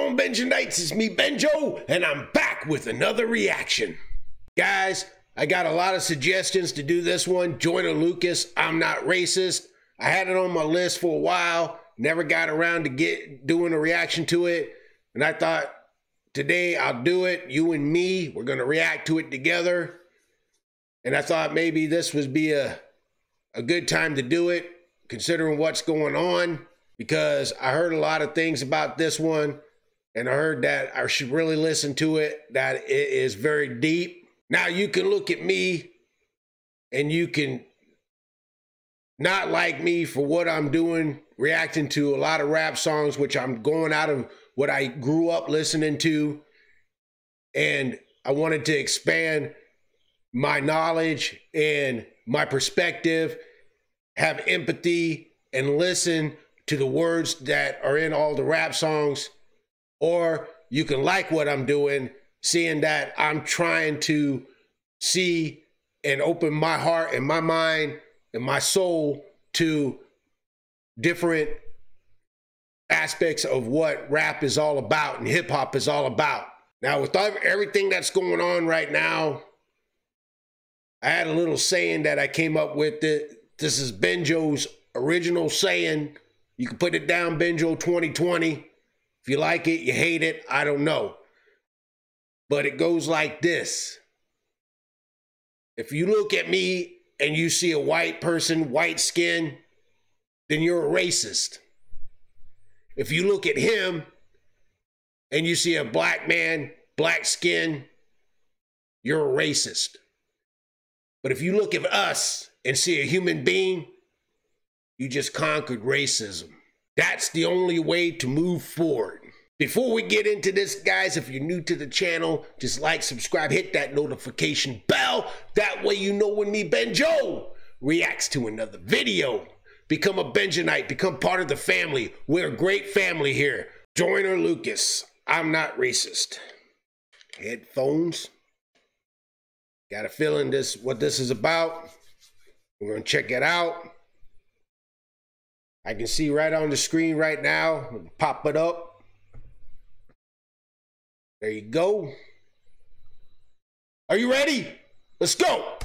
on, Benjanites? It's me, Benjo, and I'm back with another reaction. Guys, I got a lot of suggestions to do this one. Joyner Lucas, I'm Not Racist. I had it on my list for a while, never got around to doing a reaction to it, and I thought today I'll do it. You and me, we're going to react to it together, and I thought maybe this would be a good time to do it, considering what's going on, because I heard a lot of things about this one, and I heard that I should really listen to it, that it is very deep. Now, you can look at me, and you can not like me for what I'm doing, reacting to a lot of rap songs, which I'm going out of what I grew up listening to, and I wanted to expand my knowledge and my perspective, have empathy, and listen to the words that are in all the rap songs. Or you can like what I'm doing, seeing that I'm trying to see and open my heart and my mind and my soul to different aspects of what rap is all about and hip hop is all about. Now, with everything that's going on right now, I had a little saying that I came up with. This is Benjo's original saying. You can put it down, Benjo 2020. If you like it, you hate it, I don't know. But it goes like this. If you look at me and you see a white person, white skin, then you're a racist. If you look at him and you see a black man, black skin, you're a racist. But if you look at us and see a human being, you just conquered racism. That's the only way to move forward. Before we get into this, guys, if you're new to the channel, just like, subscribe, hit that notification bell. That way you know when me, Benjo, reacts to another video. Become a Benjanite, become part of the family. We're a great family here. Joyner Lucas, I'm Not Racist. Headphones. Got a feeling what this is about. We're gonna check it out. I can see right on the screen right now. Pop it up. There you go. Are you ready? Let's go.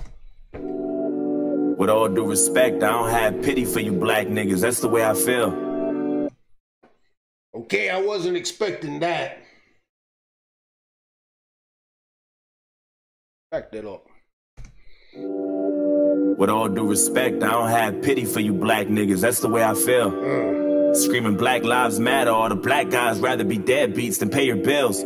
With all due respect, I don't have pity for you black niggas. That's the way I feel. Okay, I wasn't expecting that. Back that up. With all due respect, I don't have pity for you black niggas. That's the way I feel. Screaming Black Lives Matter, all the black guys rather be deadbeats than pay your bills.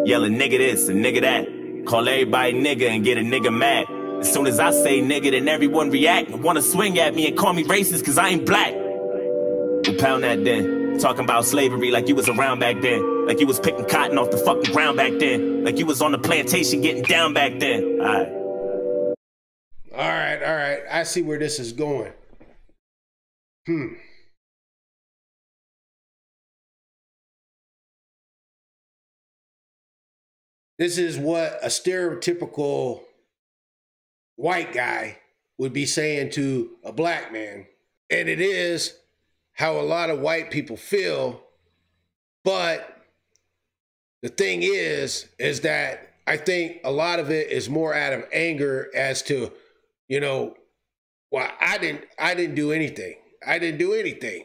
Yelling nigga this and nigga that. Call everybody nigga and get a nigga mad. As soon as I say nigga, then everyone react and wanna swing at me and call me racist cause I ain't black. We'll pound that then. Talking about slavery like you was around back then. Like you was picking cotton off the fucking ground back then. Like you was on the plantation getting down back then. All right. I see where this is going. This is what a stereotypical white guy would be saying to a black man. And it is how a lot of white people feel. But the thing is that I think a lot of it is more out of anger as to, you know, well, I didn't do anything. I didn't do anything.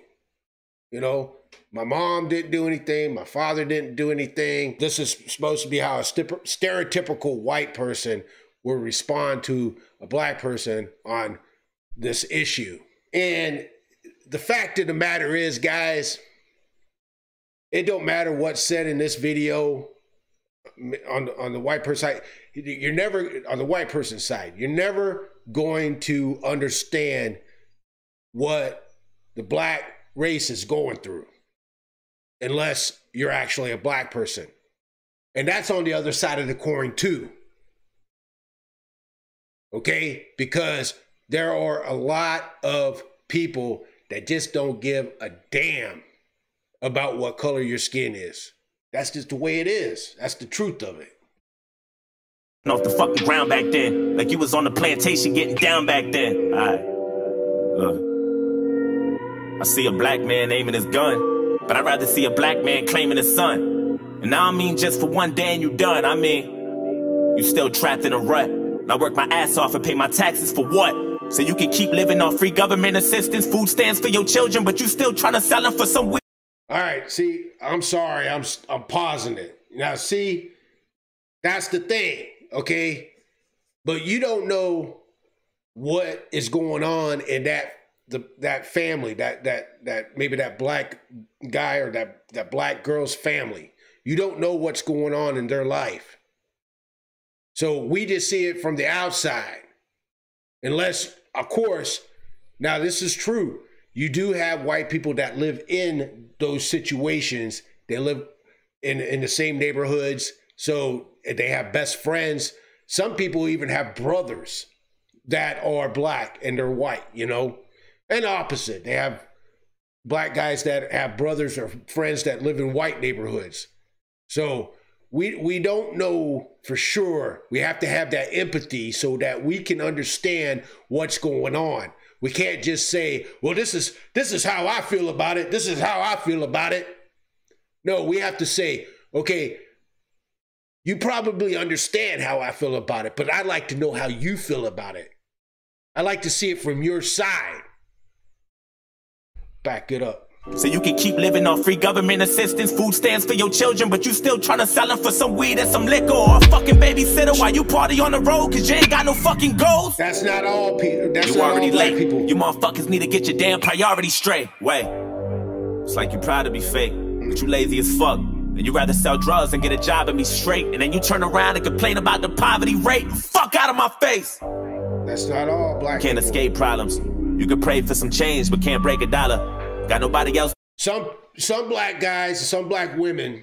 You know, my mom didn't do anything. My father didn't do anything. This is supposed to be how a stereotypical white person will respond to a black person on this issue. And the fact of the matter is, guys, it don't matter what's said in this video on the white person side. You're never, on the white person's side, you're never going to understand what the black race is going through unless you're actually a black person. And that's on the other side of the coin too. Okay? Because there are a lot of people that just don't give a damn about what color your skin is. That's just the way it is. That's the truth of it. Off the fucking ground back then. Like you was on the plantation getting down back then. Look. I see a black man aiming his gun, but I'd rather see a black man claiming his son. And I don't mean just for one day and you done. I mean, you still trapped in a rut. And I work my ass off and pay my taxes for what? So you can keep living on free government assistance, food stamps for your children, but you still trying to sell them for some weird. All right, see, I'm sorry, I'm pausing it. Now, see, that's the thing, okay? But you don't know what is going on in that family, that maybe that black guy or that black girl's family. You don't know what's going on in their life. So we just see it from the outside. Unless, of course, now this is true. You do have white people that live in those situations. They live in the same neighborhoods. So they have best friends. Some people even have brothers that are black and they're white, you know, and opposite. They have black guys that have brothers or friends that live in white neighborhoods. So we don't know for sure. We have to have that empathy so that we can understand what's going on. We can't just say, well, this is how I feel about it. This is how I feel about it. No, we have to say, okay, you probably understand how I feel about it, but I'd like to know how you feel about it. I like to see it from your side. Back it up. So you can keep living on free government assistance, food stamps for your children, but you still trying to sell them for some weed and some liquor or a fucking babysitter while you party on the road cause you ain't got no fucking goals. That's not all people. That's you not already all black late. People. You motherfuckers need to get your damn priorities straight. Wait, it's like you proud to be fake, but you lazy as fuck. And you rather sell drugs and get a job and be straight. And then you turn around and complain about the poverty rate. Fuck out of my face. That's not all black Can't people. escape problems. You can pray for some change, but can't break a dollar. Got nobody else. Some black guys, some black women,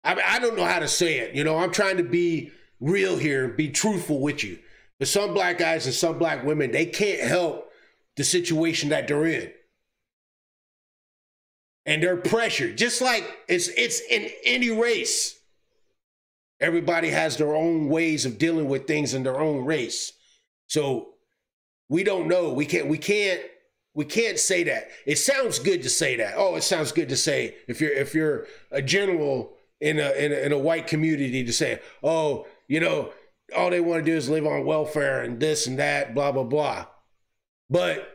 I don't know how to say it. You know, I'm trying to be real here, be truthful with you. But some black guys and some black women, they can't help the situation that they're in. And they're pressured, just like it's in any race. Everybody has their own ways of dealing with things in their own race. So we don't know. We can't say that. It sounds good to say that. Oh, it sounds good to say if you're a general in a white community to say, oh, you know, all they want to do is live on welfare and this and that, blah, blah, blah. But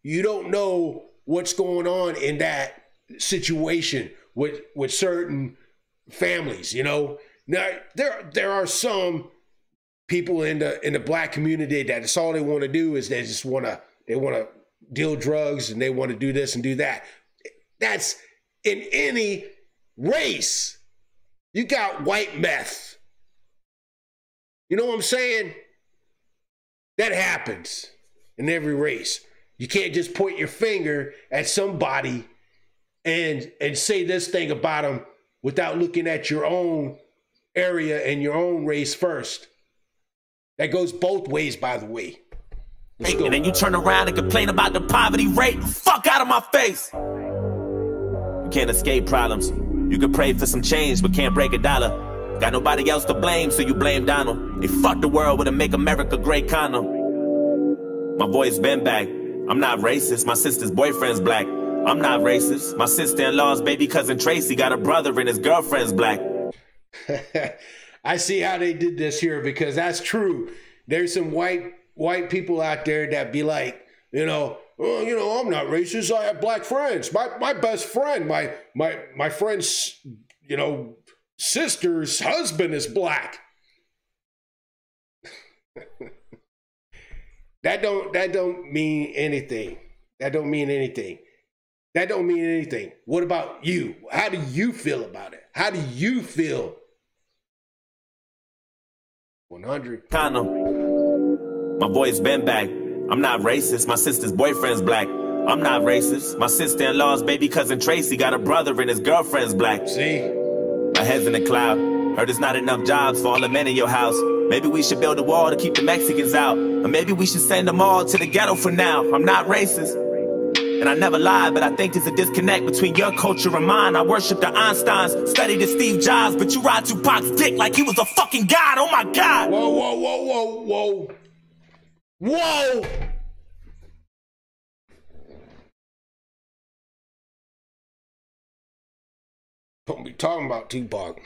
you don't know what's going on in that situation with certain families, you know. Now there are some people in the black community that it's all they want to do is they want to deal drugs and they want to do this and do that. That's in any race. You got white meth. You know what I'm saying? That happens in every race. You can't just point your finger at somebody and say this thing about them without looking at your own area and your own race first. That goes both ways, by the way. And then you turn around and complain about the poverty rate. Fuck out of my face. You can't escape problems. You can pray for some change, but can't break a dollar. Got nobody else to blame, so you blame Donald. They fucked the world with a Make America Great condom. My boy's been back. I'm not racist. My sister's boyfriend's black. I'm not racist. My sister-in-law's baby cousin Tracy got a brother and his girlfriend's black. I see how they did this here because that's true. There's some white people out there that be like, you know, oh, you know, I'm not racist. I have black friends. My best friend, my friend's, you know, sister's husband is black. That don't mean anything. That don't mean anything. That don't mean anything. What about you? How do you feel about it? How do you feel? 100. Condom. My boy's been back. I'm not racist. My sister's boyfriend's black. I'm not racist. My sister-in-law's baby cousin Tracy got a brother and his girlfriend's black. See? My head's in the cloud. Heard there's not enough jobs for all the men in your house. Maybe we should build a wall to keep the Mexicans out. Or maybe we should send them all to the ghetto for now. I'm not racist. And I never lied, but I think there's a disconnect between your culture and mine. I worship the Einsteins, studied the Steve Jobs, but you ride Tupac's dick like he was a fucking god. Oh my God. Whoa, whoa, whoa, whoa, whoa. Whoa. Don't be talking about Tupac.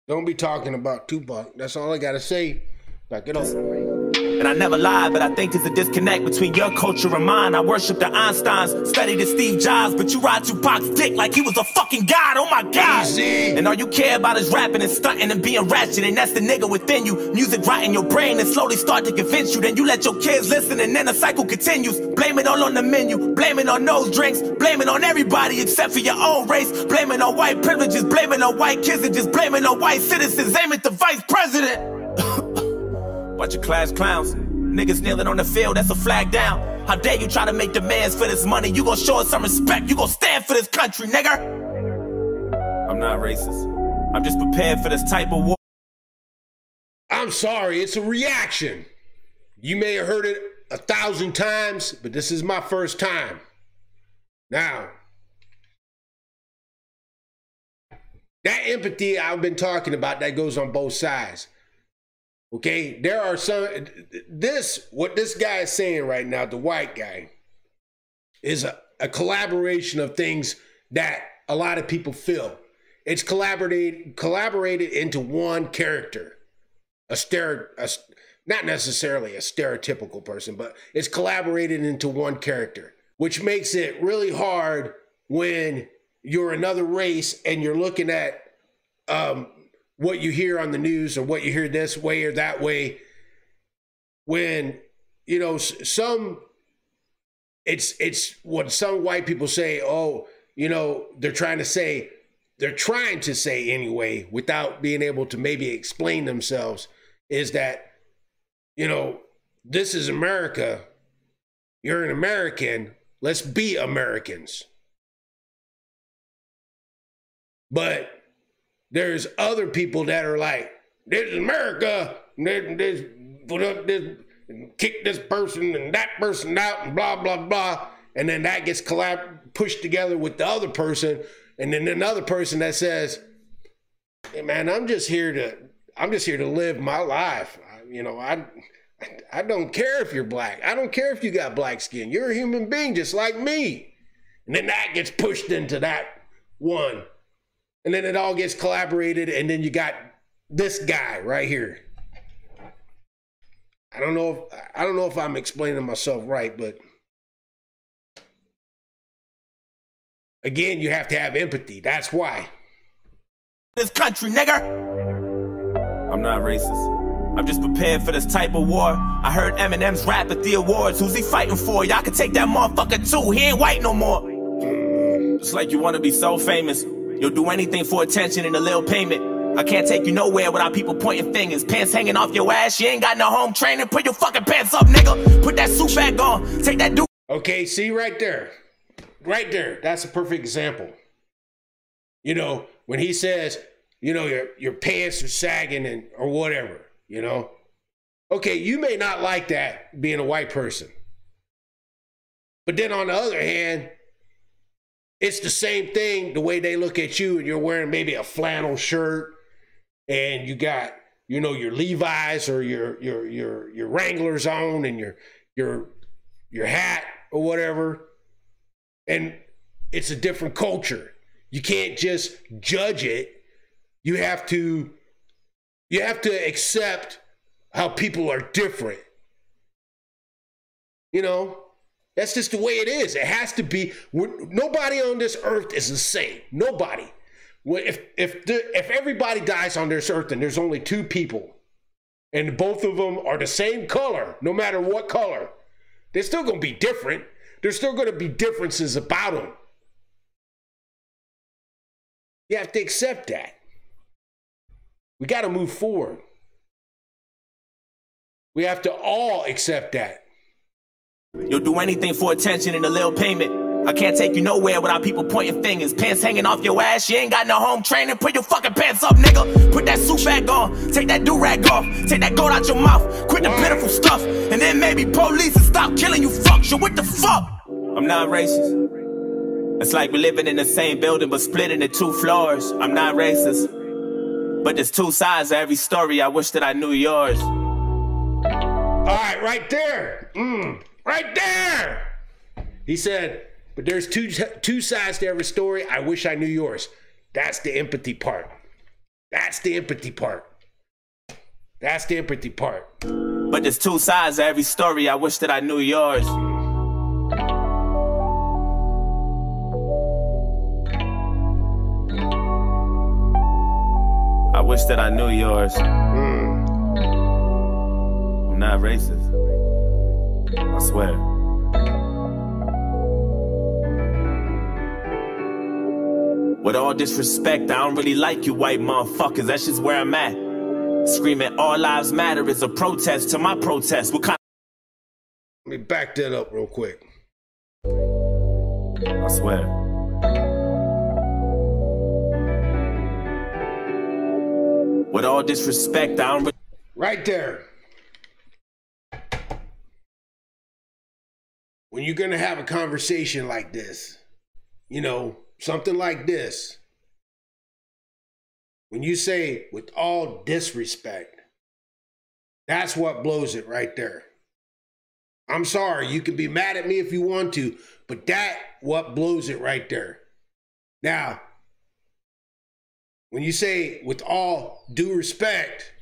Don't be talking about Tupac. That's all I gotta say. Back it up. And I never lied, but I think there's a disconnect between your culture and mine. I worship the Einsteins, studied the Steve Jobs, but you ride Tupac's dick like he was a fucking god. Oh my god. Easy. And all you care about is rapping and stunting and being ratchet, and that's the nigga within you. Music right in your brain and slowly start to convince you. Then you let your kids listen and then the cycle continues. Blame it all on the menu, blame it on those drinks, blame it on everybody except for your own race. Blame it on white privileges, blame it on white kids, and just blame it on white citizens. Aim at the vice president. Bunch of class clowns, niggas kneeling on the field, that's a flag down. How dare you try to make demands for this money? You gon' show us some respect, you gon' stand for this country, nigga. I'm not racist, I'm just prepared for this type of war. I'm sorry, it's a reaction. You may have heard it 1,000 times, but this is my first time. Now, that empathy I've been talking about, that goes on both sides. Okay, there are some, what this guy is saying right now, the white guy, is a collaboration of things that a lot of people feel. It's collaborated into one character, not necessarily a stereotypical person, but it's collaborated into one character, which makes it really hard when you're another race and you're looking at what you hear on the news or what you hear this way or that way. When, you know, it's what some white people say, oh, you know, they're trying to say anyway, without being able to maybe explain themselves, is that, you know, this is America. You're an American. Let's be Americans. But there's other people that are like, this is America, kick this person and that person out and blah, blah, blah. And then that gets pushed together with the other person. And then another person that says, hey man, I'm just here to live my life. You know, I don't care if you're black. I don't care if you got black skin. You're a human being just like me. And then that gets pushed into that one. And then it all gets collaborated, and then you got this guy right here. I don't know if I'm explaining myself right, but again, you have to have empathy. That's why. This country, nigga. I'm not racist. I'm just prepared for this type of war. I heard Eminem's rap at the awards. Who's he fighting for? Y'all can take that motherfucker too. He ain't white no more. Just like you want to be so famous. You'll do anything for attention and a little payment. I can't take you nowhere without people pointing fingers. Pants hanging off your ass. You ain't got no home training. Put your fucking pants up, nigga. Put that suit back on. Take that dude. Okay, see right there. Right there. That's a perfect example. You know, when he says, you know, your pants are sagging and or whatever, you know. Okay, you may not like that being a white person. But then on the other hand, it's the same thing the way they look at you, and you're wearing maybe a flannel shirt and you got, you know, your Levi's or your Wranglers on and your hat or whatever. And it's a different culture. You can't just judge it. You have to accept how people are different. You know? That's just the way it is. It has to be. Nobody on this earth is the same. Nobody. If everybody dies on this earth and there's only two people, and both of them are the same color, no matter what color, they're still going to be different. There's still going to be differences about them. You have to accept that. We got to move forward. We have to all accept that. You'll do anything for attention and a little payment. I can't take you nowhere without people pointing fingers. Pants hanging off your ass. You ain't got no home training. Put your fucking pants up, nigga. Put that suit back on. Take that do-rag off. Take that gold out your mouth. Quit the pitiful stuff. And then maybe police and stop killing you fucks. So what the fuck? I'm not racist. It's like we're living in the same building but split into two floors. I'm not racist. But there's two sides to every story. I wish that I knew yours. All right, right there. Right there. He said, but there's two sides to every story. I wish I knew yours. That's the empathy part. That's the empathy part. That's the empathy part. But there's two sides to every story. I wish that I knew yours. I wish that I knew yours. I'm not racist. I swear. With all disrespect, I don't really like you white motherfuckers. That's just where I'm at. Screaming all lives matter is a protest to my protest. What kind? Let me back that up real quick. I swear. With all disrespect, I don't... Right there. When you're going to have a conversation like this, you know, something like this, when you say with all disrespect, that's what blows it right there. I'm sorry, you can be mad at me if you want to, but that what blows it right there. Now, when you say with all due respect,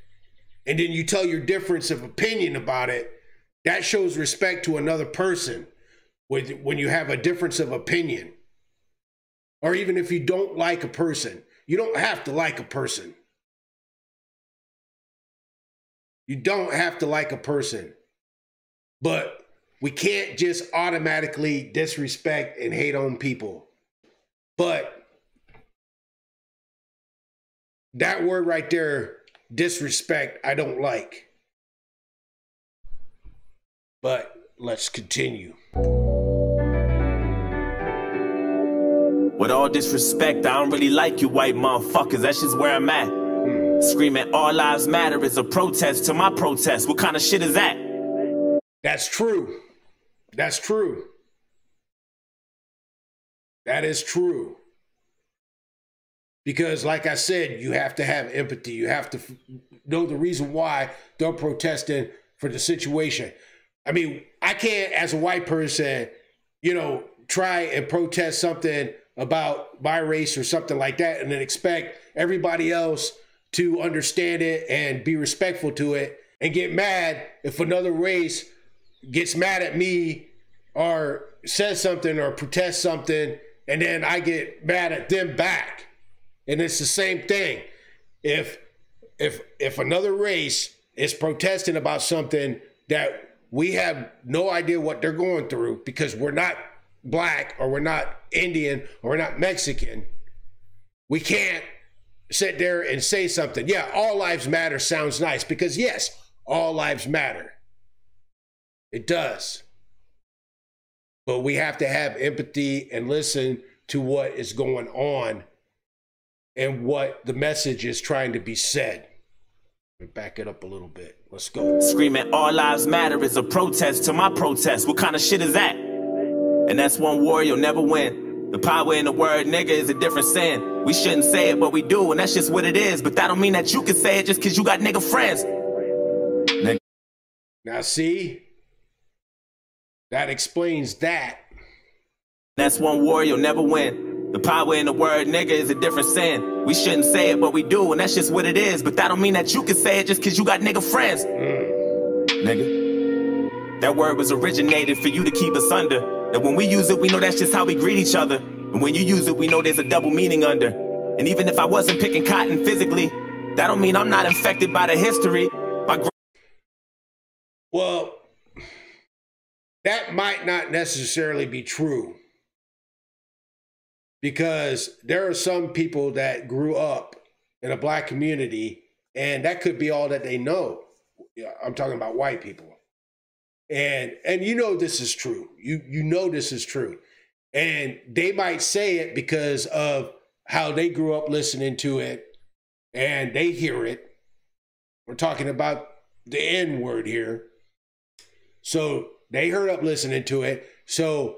and then you tell your difference of opinion about it, that shows respect to another person when you have a difference of opinion. Or even if you don't like a person. You don't have to like a person. You don't have to like a person. But we can't just automatically disrespect and hate on people. But that word right there, disrespect, I don't like. But let's continue. With all disrespect, I don't really like you white motherfuckers. That's just where I'm at. Screaming all lives matter is a protest to my protest. What kind of shit is that? That's true. That's true. That is true. Because like I said, you have to have empathy. You have to know the reason why they're protesting for the situation. I mean, I can't, as a white person, you know, try and protest something about my race or something like that and then expect everybody else to understand it and be respectful to it and get mad if another race gets mad at me or says something or protests something and then I get mad at them back. And it's the same thing. If another race is protesting about something that we have no idea what they're going through because we're not Black or we're not Indian or we're not Mexican, we can't sit there and say something. Yeah, all lives matter sounds nice because yes, all lives matter. It does. But we have to have empathy and listen to what is going on and what the message is trying to be said. Back it up a little bit. Let's go. Screaming all lives matter is a protest to my protest. What kind of shit is that? And that's one war you'll never win. The power in the word nigga is a different sin. We shouldn't say it, but we do, and that's just what it is. But that don't mean that you can say it just because you got nigga friends. Now see? That explains that. That's one war you'll never win. The power in the word nigga is a different sin. We shouldn't say it, but we do, and that's just what it is. But that don't mean that you can say it just because you got nigga friends. Nigga. That word was originated for you to keep us under. That when we use it, we know that's just how we greet each other. And when you use it, we know there's a double meaning under. And even if I wasn't picking cotton physically, that don't mean I'm not infected by the history. Well, that might not necessarily be true. Because there are some people that grew up in a Black community, and that could be all that they know. I'm talking about white people. And you know this is true. You know this is true. And they might say it because of how they grew up listening to it, and they hear it. We're talking about the N word here. So they heard up listening to it. So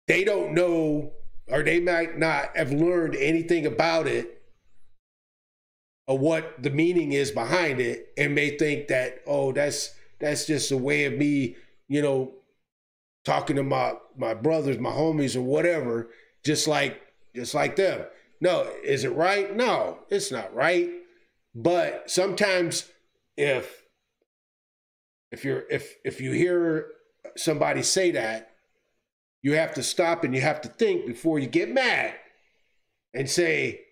they don't know, or they might not have learned anything about it or what the meaning is behind it, and may think that, oh, that's just a way of me, you know, talking to my brothers, my homies or whatever, just like them. No, is it right? No, it's not right. But sometimes if you hear somebody say that, you have to stop and you have to think before you get mad and say,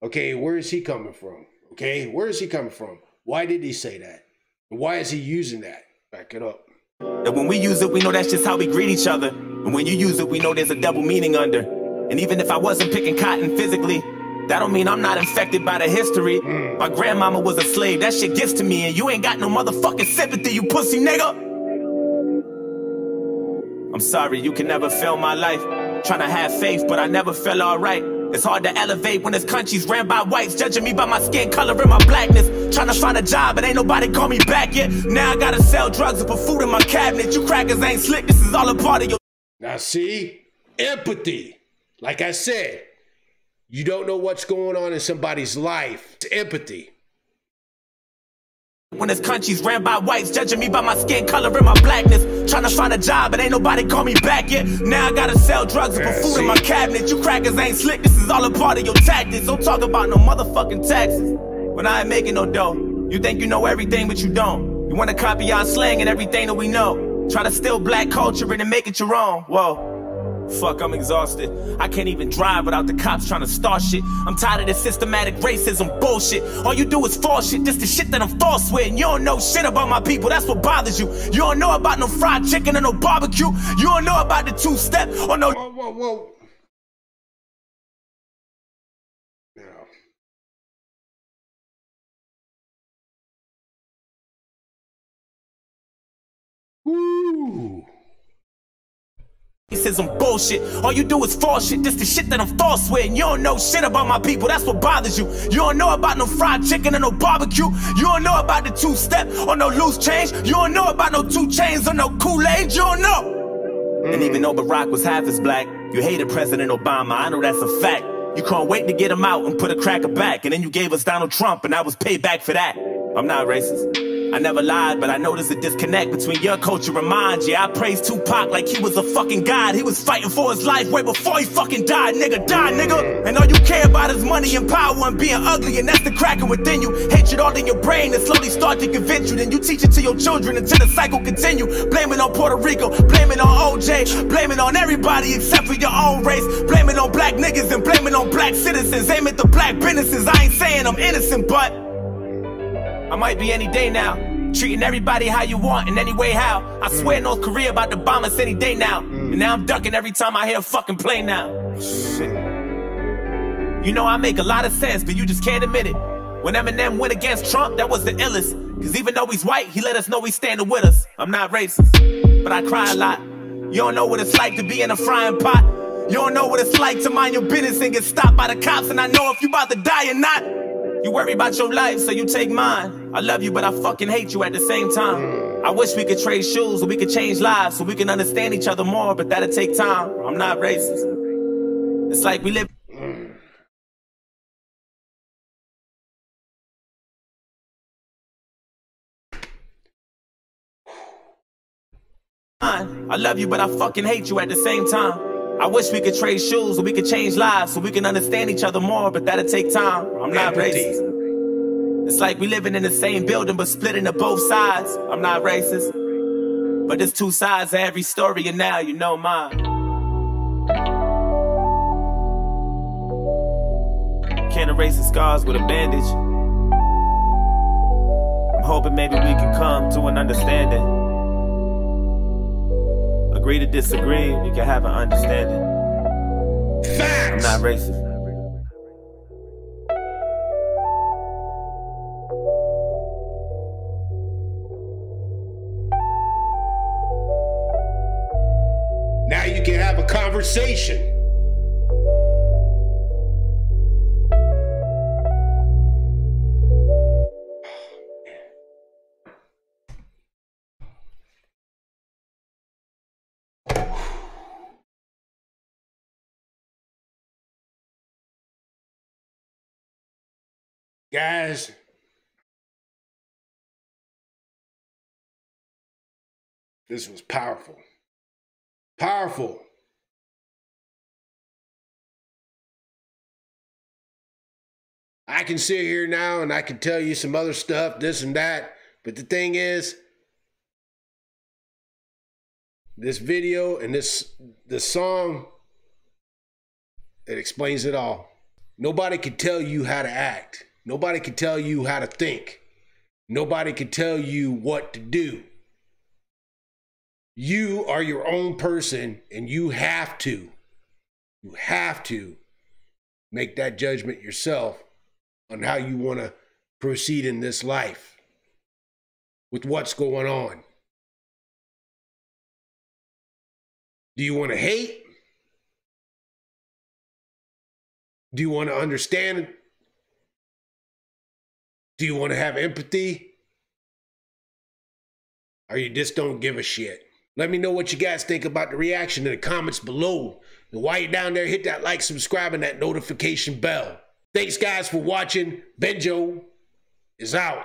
okay, where is he coming from? Okay, where is he coming from? Why did he say that? Why is he using that? Back it up. That when we use it, we know that's just how we greet each other. And when you use it, we know there's a double meaning under. And even if I wasn't picking cotton physically, that don't mean I'm not infected by the history. My grandmama was a slave, that shit gets to me, and you ain't got no motherfucking sympathy, you pussy nigga. I'm sorry, you can never feel my life. Tryna have faith, but I never feel alright. It's hard to elevate when this country's ran by whites, judging me by my skin color and my blackness. Tryna find a job, but ain't nobody call me back yet. Now I gotta sell drugs and put food in my cabinet. You crackers ain't slick, this is all a part of your... Now see, empathy. Like I said, you don't know what's going on in somebody's life. It's empathy. When this country's ran by whites, judging me by my skin color and my blackness. Tryna find a job, but ain't nobody call me back yet. Now I gotta sell drugs and put food in my cabinet. You crackers ain't slick, this is all a part of your tactics. Don't talk about no motherfucking taxes when I ain't making no dough. You think you know everything, but you don't. You wanna copy our slang and everything that we know. Try to steal black culture and make it your own. Whoa. Fuck, I'm exhausted. I can't even drive without the cops trying to start shit. I'm tired of this systematic racism bullshit. All you do is false shit, this the shit that I'm false with. And you don't know shit about my people, that's what bothers you. You don't know about no fried chicken or no barbecue. You don't know about the two-step or no... Whoa. Woo! Racism bullshit. All you do is false shit. This the shit that I'm false with. And you don't know shit about my people. That's what bothers you. You don't know about no fried chicken or no barbecue. You don't know about the two-step or no loose change. You don't know about no 2 chains or no Kool-Aid. You don't know. And even though Barack was half as black, you hated President Obama. I know that's a fact. You can't wait to get him out and put a cracker back. And then you gave us Donald Trump, and I was payback for that. I'm not racist. I never lied, but I noticed a disconnect between your culture and mine. Yeah, I praised Tupac like he was a fucking god. He was fighting for his life way before he fucking died, nigga. Die, nigga. And all you care about is money and power and being ugly, and that's the cracking within you. Hatred all in your brain and slowly start to convince you. Then you teach it to your children until the cycle continue. Blame it on Puerto Rico, blame it on OJ, blame it on everybody except for your own race. Blame it on black niggas and blame it on black citizens. Aim at the black businesses. I ain't saying I'm innocent, but I might be any day now. Treating everybody how you want in any way how. I swear North Korea about to bomb us any day now. And now I'm ducking every time I hear a fucking plane now. Shit. You know I make a lot of sense, but you just can't admit it. When Eminem went against Trump, that was the illest. Cause even though he's white, he let us know he's standing with us. I'm not racist, but I cry a lot. You don't know what it's like to be in a frying pot. You don't know what it's like to mind your business and get stopped by the cops. And I know if you about to die or not. You worry about your life, so you take mine. I love you, but I fucking hate you at the same time. I wish we could trade shoes, or we could change lives, so we can understand each other more, but that'll take time. I'm not racist. It's like we live... I love you, but I fucking hate you at the same time. I wish we could trade shoes, or we could change lives, so we can understand each other more, but that'll take time. I'm not racist. It's like we living in the same building, but split into both sides. I'm not racist, but there's 2 sides to every story, and now you know mine. Can't erase the scars with a bandage. I'm hoping maybe we can come to an understanding. Agree to disagree, we can have an understanding. Facts. I'm not racist. Now you can have a conversation. Guys, this was powerful. Powerful. I can sit here now and I can tell you some other stuff, this and that. But the thing is, this video and this song, it explains it all. Nobody can tell you how to act. Nobody can tell you how to think. Nobody can tell you what to do. You are your own person, and you have to make that judgment yourself on how you want to proceed in this life with what's going on. Do you want to hate? Do you want to understand? Do you want to have empathy? Or you just don't give a shit? Let me know what you guys think about the reaction in the comments below. And while you're down there, hit that like, subscribe, and that notification bell. Thanks, guys, for watching. Benjo is out.